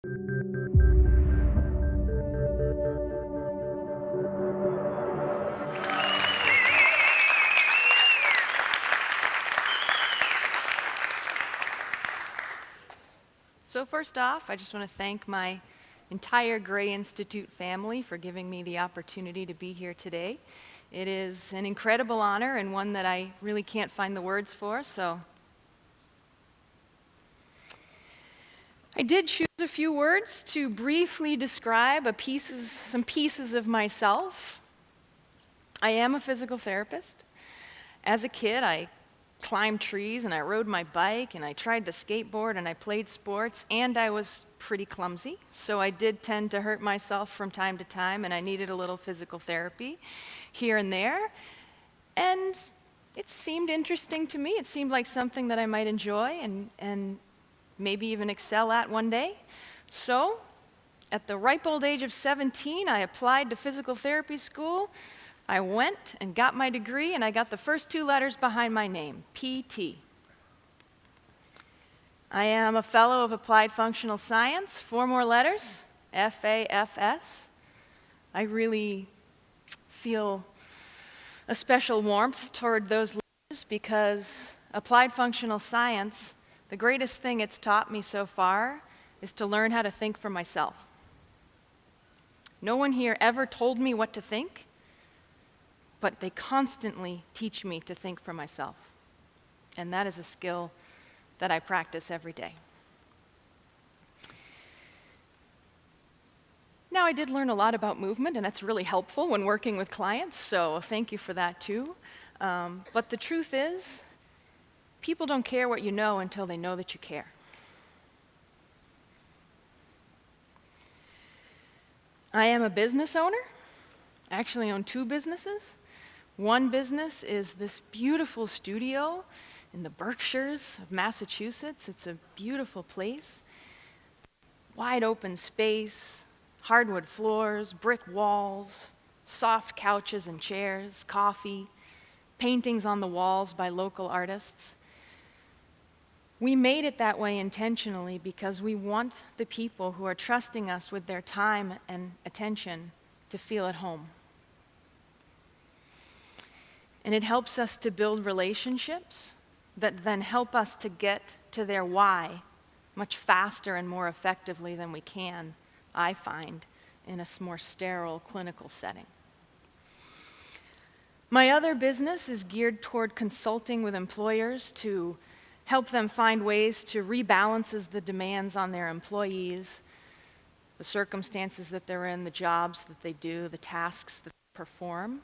So first off, I just want to thank my entire Gray Institute family for giving me the opportunity to be here today. It is an incredible honor and one that I really can't find the words for, so I did choose a few words to briefly describe some pieces of myself. I am a physical therapist. As a kid, I climbed trees and I rode my bike and I tried to skateboard and I played sports, and I was pretty clumsy, so I did tend to hurt myself from time to time, and I needed a little physical therapy here and there. And it seemed interesting to me. It seemed like something that I might enjoy and maybe even excel at one day. So at the ripe old age of 17, I applied to physical therapy school. I went and got my degree, and I got the first two letters behind my name, PT. I am a fellow of applied functional science, 4 more letters, FAFS. I really feel a special warmth toward those letters because applied functional science, the greatest thing it's taught me so far is to learn how to think for myself. No one here ever told me what to think, but they constantly teach me to think for myself. And that is a skill that I practice every day. Now, I did learn a lot about movement, and that's really helpful when working with clients, so thank you for that too. But the truth is, people don't care what you know until they know that you care. I am a business owner. I actually own 2 businesses. One business is this beautiful studio in the Berkshires of Massachusetts. It's a beautiful place. Wide open space, hardwood floors, brick walls, soft couches and chairs, coffee, paintings on the walls by local artists. We made it that way intentionally because we want the people who are trusting us with their time and attention to feel at home. And it helps us to build relationships that then help us to get to their why much faster and more effectively than we can, I find, in a more sterile clinical setting. My other business is geared toward consulting with employers to help them find ways to rebalance the demands on their employees, the circumstances that they're in, the jobs that they do, the tasks that they perform.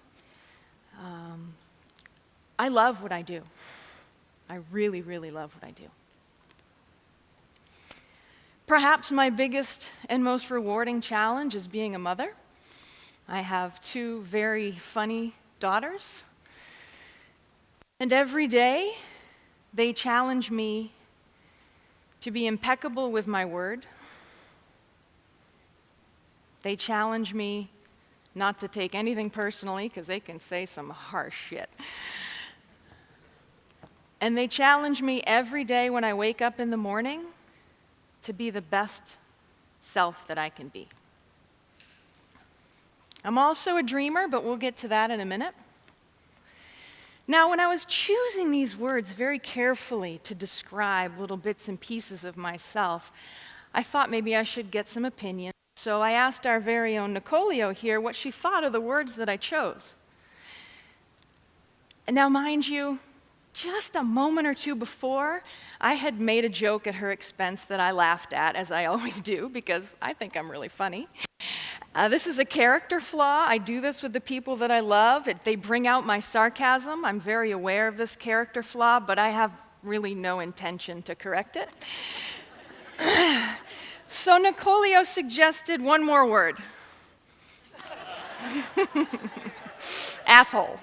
I love what I do. I really, really love what I do. Perhaps my biggest and most rewarding challenge is being a mother. I have 2 very funny daughters, and every day they challenge me to be impeccable with my word. They challenge me not to take anything personally because they can say some harsh shit. And they challenge me every day when I wake up in the morning to be the best self that I can be. I'm also a dreamer, but we'll get to that in a minute. Now, when I was choosing these words very carefully to describe little bits and pieces of myself, I thought maybe I should get some opinions. So I asked our very own Nicolio here what she thought of the words that I chose. And now, mind you, just a moment or 2 before, I had made a joke at her expense that I laughed at, as I always do, because I think I'm really funny. This is a character flaw. I do this with the people that I love. They bring out my sarcasm. I'm very aware of this character flaw, but I have really no intention to correct it. So Nicolio suggested one more word. Asshole.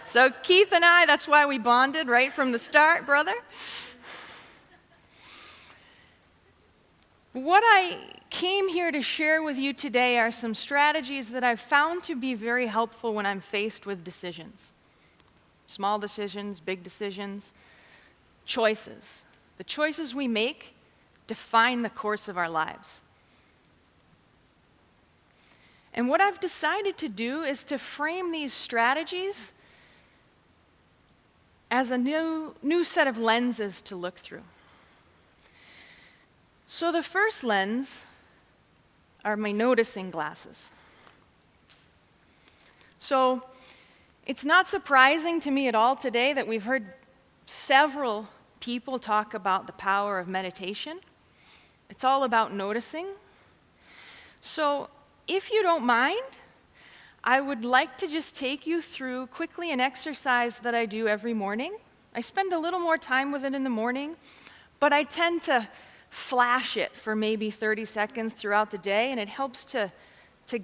So Keith and I, that's why we bonded right from the start, brother. What I came here to share with you today are some strategies that I've found to be very helpful when I'm faced with decisions. Small decisions, big decisions, choices. The choices we make define the course of our lives. And what I've decided to do is to frame these strategies as a new set of lenses to look through. So the first lens are my noticing glasses. So it's not surprising to me at all today that we've heard several people talk about the power of meditation. It's all about noticing. So if you don't mind, I would like to just take you through quickly an exercise that I do every morning. I spend a little more time with it in the morning, but I tend to flash it for maybe 30 seconds throughout the day, and it helps to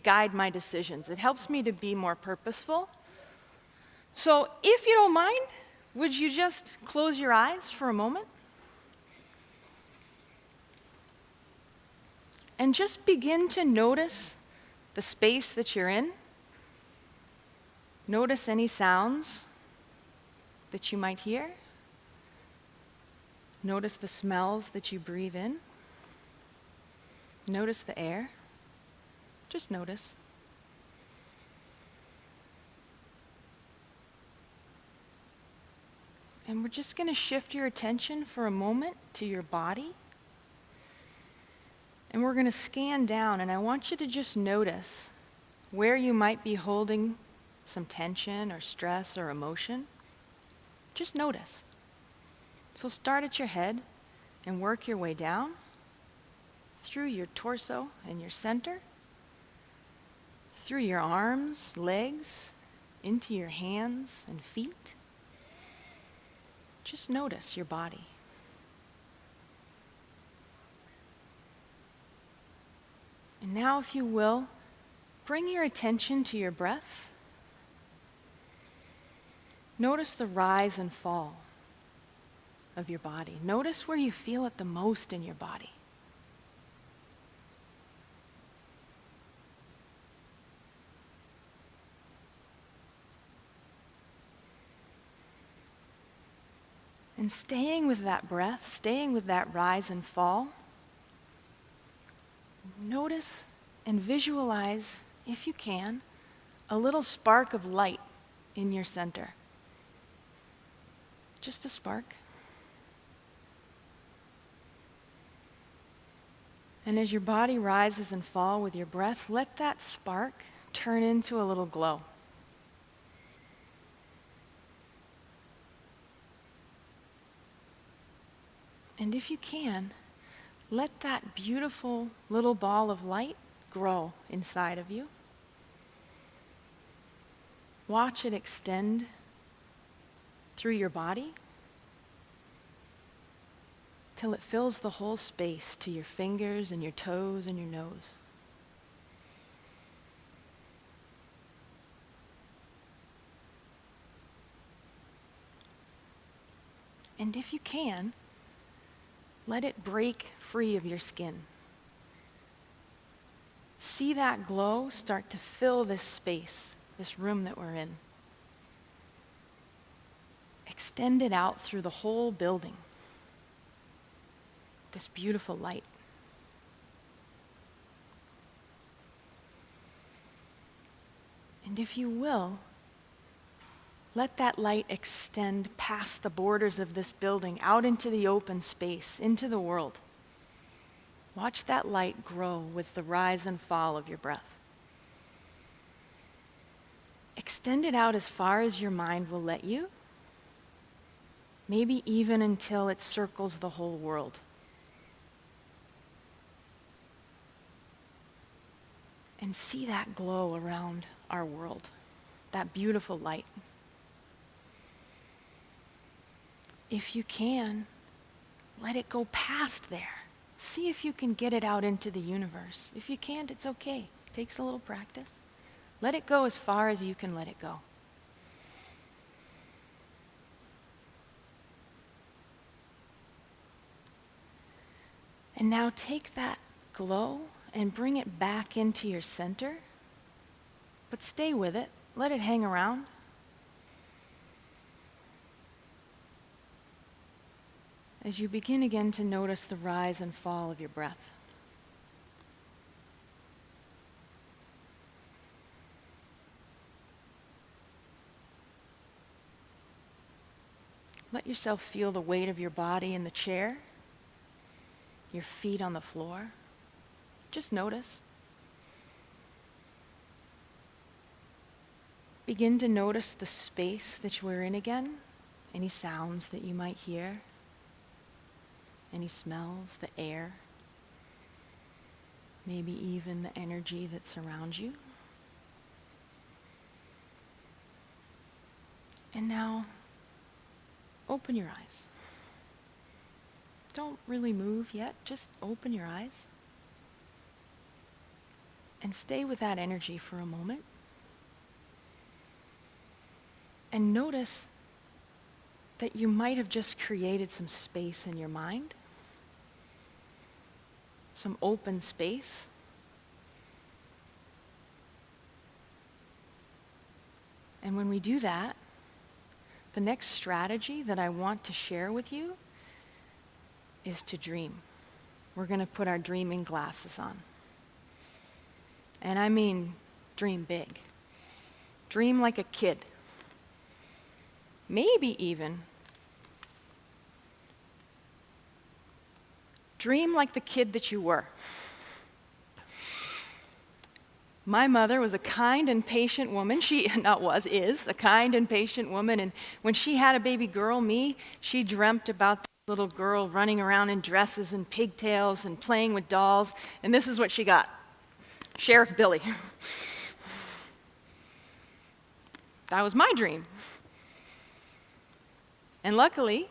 guide my decisions. It helps me to be more purposeful. So if you don't mind, would you just close your eyes for a moment? And just begin to notice the space that you're in. Notice any sounds that you might hear. Notice the smells that you breathe in. Notice the air. Just notice. And we're just going to shift your attention for a moment to your body. And we're going to scan down, and I want you to just notice where you might be holding some tension or stress or emotion. Just notice. So start at your head and work your way down through your torso and your center, through your arms, legs, into your hands and feet. Just notice your body. And now, if you will, bring your attention to your breath. Notice the rise and fall of your body. Notice where you feel it the most in your body. And staying with that breath, staying with that rise and fall, notice and visualize, if you can, a little spark of light in your center. Just a spark. And as your body rises and falls with your breath, let that spark turn into a little glow. And if you can, let that beautiful little ball of light grow inside of you. Watch it extend through your body till it fills the whole space to your fingers and your toes and your nose. And if you can, let it break free of your skin. See that glow start to fill this space, this room that we're in. Extend it out through the whole building. This beautiful light. And if you will, let that light extend past the borders of this building, out into the open space, into the world. Watch that light grow with the rise and fall of your breath. Extend it out as far as your mind will let you, maybe even until it circles the whole world. And see that glow around our world, that beautiful light. If you can, let it go past there. See if you can get it out into the universe. If you can't, it's okay. It takes a little practice. Let it go as far as you can let it go. And now take that glow and bring it back into your center, but stay with it. Let it hang around. as you begin again to notice the rise and fall of your breath. Let yourself feel the weight of your body in the chair, your feet on the floor. Just notice. Begin to notice the space that we're in again, any sounds that you might hear, any smells, the air, maybe even the energy that surrounds you. And now, open your eyes. Don't really move yet, just open your eyes. And stay with that energy for a moment. And notice that you might have just created some space in your mind, some open space. And when we do that, the next strategy that I want to share with you is to dream. We're going to put our dreaming glasses on. And I mean dream big. Dream like a kid. Maybe even dream like the kid that you were. My mother was a kind and patient woman. Is a kind and patient woman. And when she had a baby girl, me, she dreamt about the little girl running around in dresses and pigtails and playing with dolls. And this is what she got. Sheriff Billy. That was my dream. And luckily,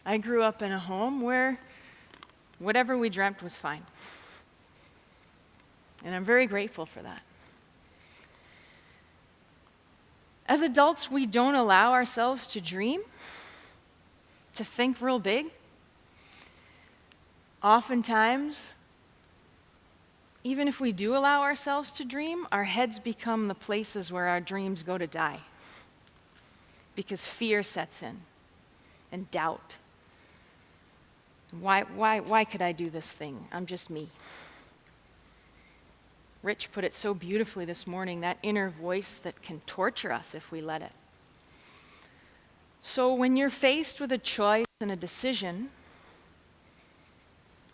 I grew up in a home where whatever we dreamt was fine. And I'm very grateful for that. As adults, we don't allow ourselves to dream, to think real big. Oftentimes, even if we do allow ourselves to dream, our heads become the places where our dreams go to die. Because fear sets in, and doubt. Why could I do this thing? I'm just me. Rich put it so beautifully this morning, that inner voice that can torture us if we let it. So when you're faced with a choice and a decision,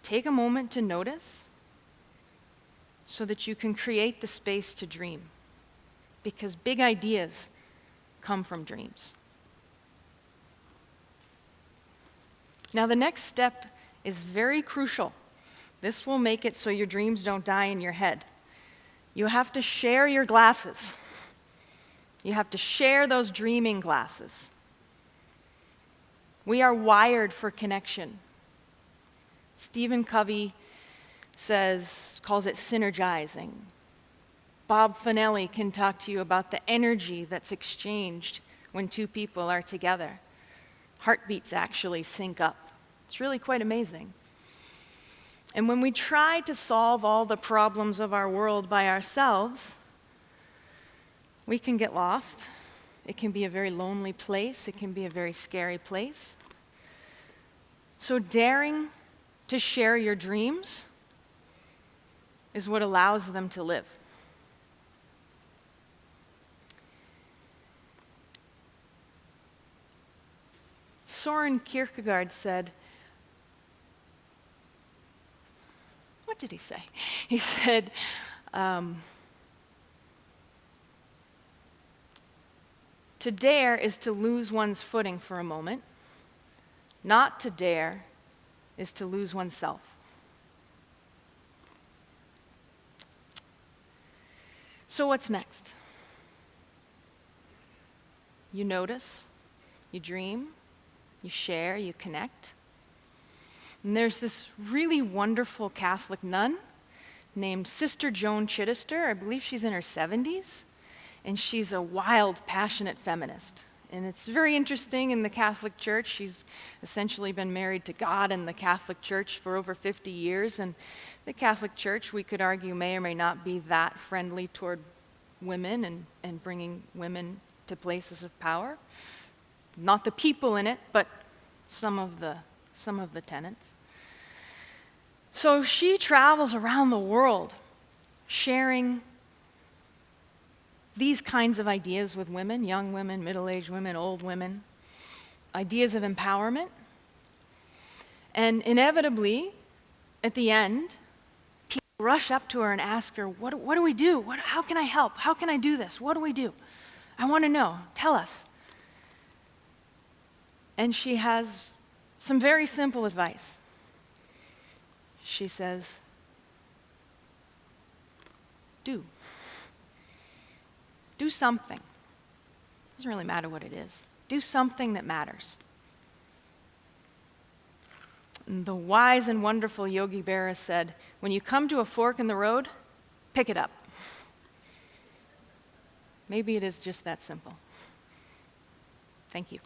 take a moment to notice so that you can create the space to dream. Because big ideas come from dreams. Now the next step is very crucial. This will make it so your dreams don't die in your head. You have to share your glasses. You have to share those dreaming glasses. We are wired for connection. Stephen Covey calls it synergizing. Bob Finelli can talk to you about the energy that's exchanged when two people are together. Heartbeats actually sync up. It's really quite amazing. And when we try to solve all the problems of our world by ourselves, we can get lost. It can be a very lonely place. It can be a very scary place. So daring to share your dreams is what allows them to live. Soren Kierkegaard said, what did he say? He said, to dare is to lose one's footing for a moment. Not to dare is to lose oneself. So what's next? You notice, you dream, you share, you connect. And there's this really wonderful Catholic nun named Sister Joan Chittister. I believe she's in her 70s, and she's a wild, passionate feminist. And it's very interesting in the Catholic Church. She's essentially been married to God in the Catholic Church for over 50 years. And the Catholic Church, we could argue, may or may not be that friendly toward women and bringing women to places of power. Not the people in it, but some of the some of the tenets. So she travels around the world sharing these kinds of ideas with women, young women, middle-aged women, old women, ideas of empowerment. And inevitably, at the end, people rush up to her and ask her, what do we do? How can I help? How can I do this? What do we do? I want to know. Tell us. And she has some very simple advice. She says, do. Do something. Doesn't really matter what it is. Do something that matters. And the wise and wonderful Yogi Berra said, when you come to a fork in the road, pick it up. Maybe it is just that simple. Thank you.